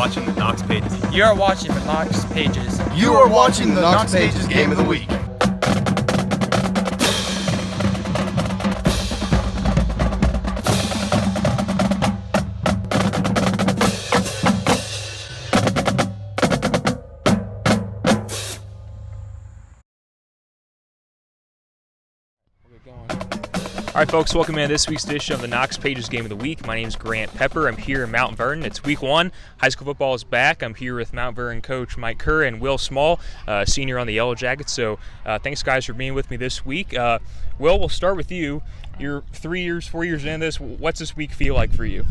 watching the Knox Pages. You are watching the Knox Pages. You are watching the Knox Pages Game of the Week. All right, folks, welcome in this week's edition of the Knox Pages Game of the Week. My name is Grant Pepper. I'm here in Mount Vernon. It's week one. High school football is back. I'm here with Mount Vernon coach Mike Kerr and Will Small, senior on the Yellow Jackets. So thanks, guys, for being with me this week. Will, we'll start with you. You're 4 years into this. What's this week feel like for you?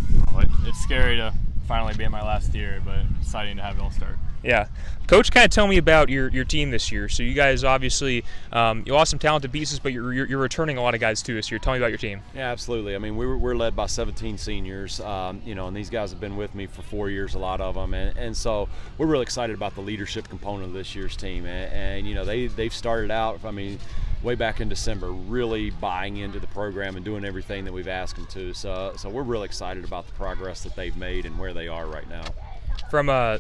It's scary to finally be in my last year, but exciting to have it all start. Yeah. Coach, kind of tell me about your team this year. So you guys obviously you lost some talented pieces, but you're returning a lot of guys too this year. Tell me about your team. Yeah, absolutely. I mean, we're led by 17 seniors, and these guys have been with me for 4 years, a lot of them, and so we're really excited about the leadership component of this year's team. And they've started out, way back in December, really buying into the program and doing everything that we've asked them to. So we're really excited about the progress that they've made and where they are right now. From a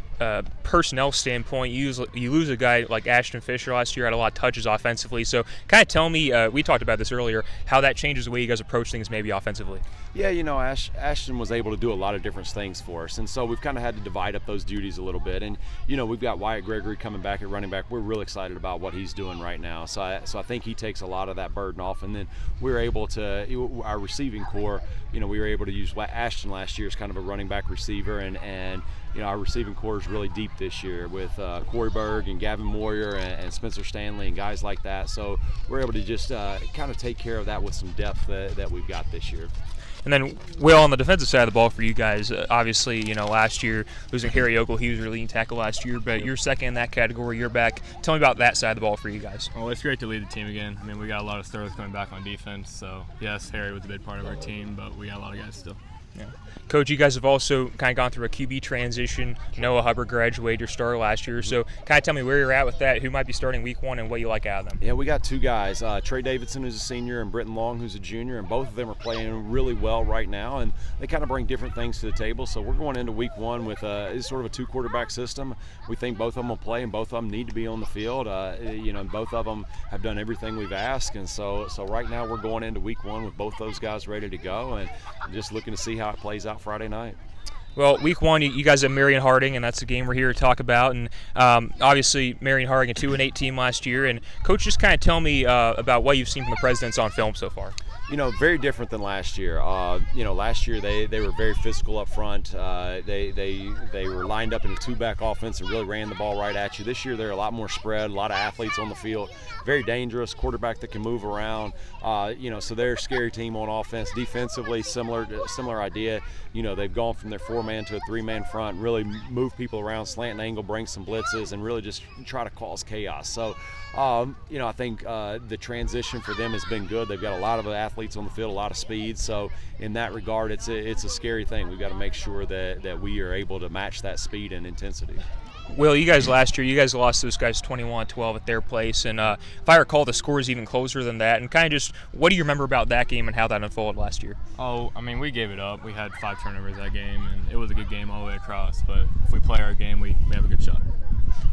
personnel standpoint, you lose a guy like Ashton Fisher last year, had a lot of touches offensively. So kind of tell me, we talked about this earlier, how that changes the way you guys approach things maybe offensively. Yeah, Ashton was able to do a lot of different things for us, and so we've kind of had to divide up those duties a little bit. And we've got Wyatt Gregory coming back at running back. We're really excited about what he's doing right now. So I think he takes a lot of that burden off. And then we're able to, our receiving core, we were able to use Ashton last year as kind of a running back receiver, and our receiving core is really deep this year with Corey Berg and Gavin Moyer and Spencer Stanley and guys like that. So we're able to just kind of take care of that with some depth that we've got this year. And then, Will, on the defensive side of the ball for you guys, obviously, last year, losing Harry Ogle, he was your leading tackle last year, but you're second in that category, you're back. Tell me about that side of the ball for you guys. Well, it's great to lead the team again. I mean, we got a lot of stars coming back on defense, so yes, Harry was a big part of our team, but we got a lot of guys still. Yeah. Coach, you guys have also kind of gone through a QB transition. Noah Hubbard graduated, your starter last year. So kind of tell me where you're at with that, who might be starting week one, and what you like out of them. Yeah, we got two guys, Trey Davidson, who's a senior, and Britton Long, who's a junior, and both of them are playing really well right now, and they kind of bring different things to the table. So we're going into week one with it's sort of a two-quarterback system. We think both of them will play, and both of them need to be on the field. Both of them have done everything we've asked, and so right now we're going into week one with both those guys ready to go, and just looking to see how it plays out Friday night. Well, week one, you guys have Marion Harding, and that's the game we're here to talk about. And obviously, Marion Harding, a 2-8 team last year. And Coach, just kind of tell me about what you've seen from the Presidents on film so far. Very different than last year. Last year they were very physical up front. They were lined up in a two-back offense and really ran the ball right at you. This year they're a lot more spread, a lot of athletes on the field, very dangerous, quarterback that can move around. So they're a scary team on offense. Defensively, similar idea. They've gone from their four-man to a three-man front, really move people around, slant and angle, bring some blitzes, and really just try to cause chaos. So, I think the transition for them has been good. They've got a lot of athletes on the field, a lot of speed. So in that regard, it's a scary thing. We've got to make sure that we are able to match that speed and intensity. Will, you guys last year, you guys lost those guys 21-12 at their place, and if I recall, the score is even closer than that. And kind of just, what do you remember about that game and how that unfolded last year? We gave it up. We had 5 turnovers that game, and it was a good game all the way across. But if we play our game, we have a good shot.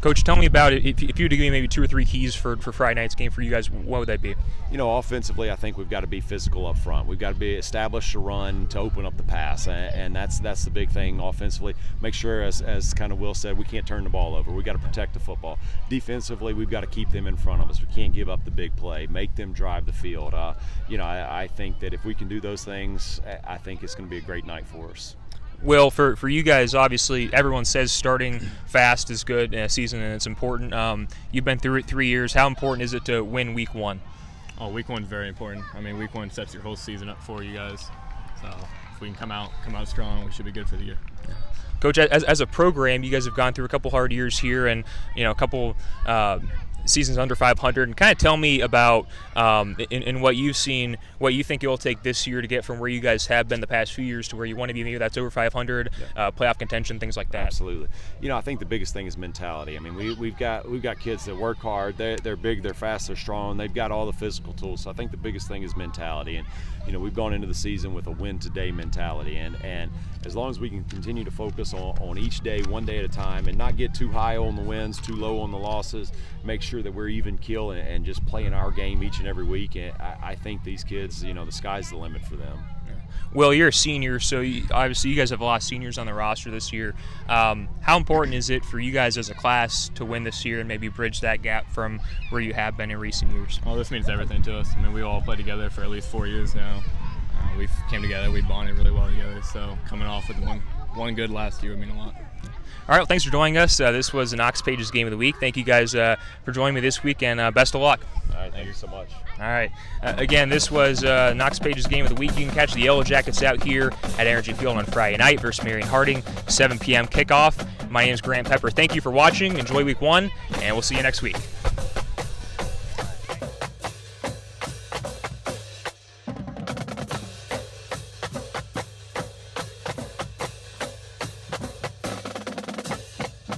Coach, tell me about it. If you were to give me maybe 2 or 3 keys for Friday night's game for you guys, what would they be? Offensively, I think we've got to be physical up front. We've got to be established to run to open up the pass, and that's the big thing offensively. Make sure, as kind of Will said, we can't turn the ball over. We've got to protect the football. Defensively, we've got to keep them in front of us. We can't give up the big play. Make them drive the field. I think that if we can do those things, I think it's going to be a great night for us. Will, for you guys, obviously, everyone says starting fast is good in a season and it's important. You've been through it 3 years. How important is it to win week one? Week one's very important. Week one sets your whole season up for you guys. So if we can come out strong, we should be good for the year. Yeah. Coach, as a program, you guys have gone through a couple hard years here and a couple season's under 500, and kind of tell me about in what you've seen, what you think it will take this year to get from where you guys have been the past few years to where you want to be. Maybe that's over 500, playoff contention, things like that. Absolutely. I think the biggest thing is mentality. I mean, we've got kids that work hard. They're big, they're fast, they're strong. They've got all the physical tools. So I think the biggest thing is mentality. And we've gone into the season with a win today mentality. And as long as we can continue to focus on each day, one day at a time, and not get too high on the wins, too low on the losses, make sure that we're even keel and just playing our game each and every week. And I think these kids, the sky's the limit for them. Well, you're a senior, so obviously you guys have a lot of seniors on the roster this year. How important is it for you guys as a class to win this year and maybe bridge that gap from where you have been in recent years? Well, this means everything to us. I mean, we all played together for at least 4 years now. We've came together, we bonded really well together, so coming off with one good last year would mean a lot. All right, well, thanks for joining us. This was the Knox Pages Game of the Week. Thank you guys for joining me this week, and best of luck. All right, thank you so much. All right. Again, this was Knox Pages Game of the Week. You can catch the Yellow Jackets out here at Energy Field on Friday night versus Marion Harding, 7 p.m. kickoff. My name is Grant Pepper. Thank you for watching. Enjoy Week 1, and we'll see you next week.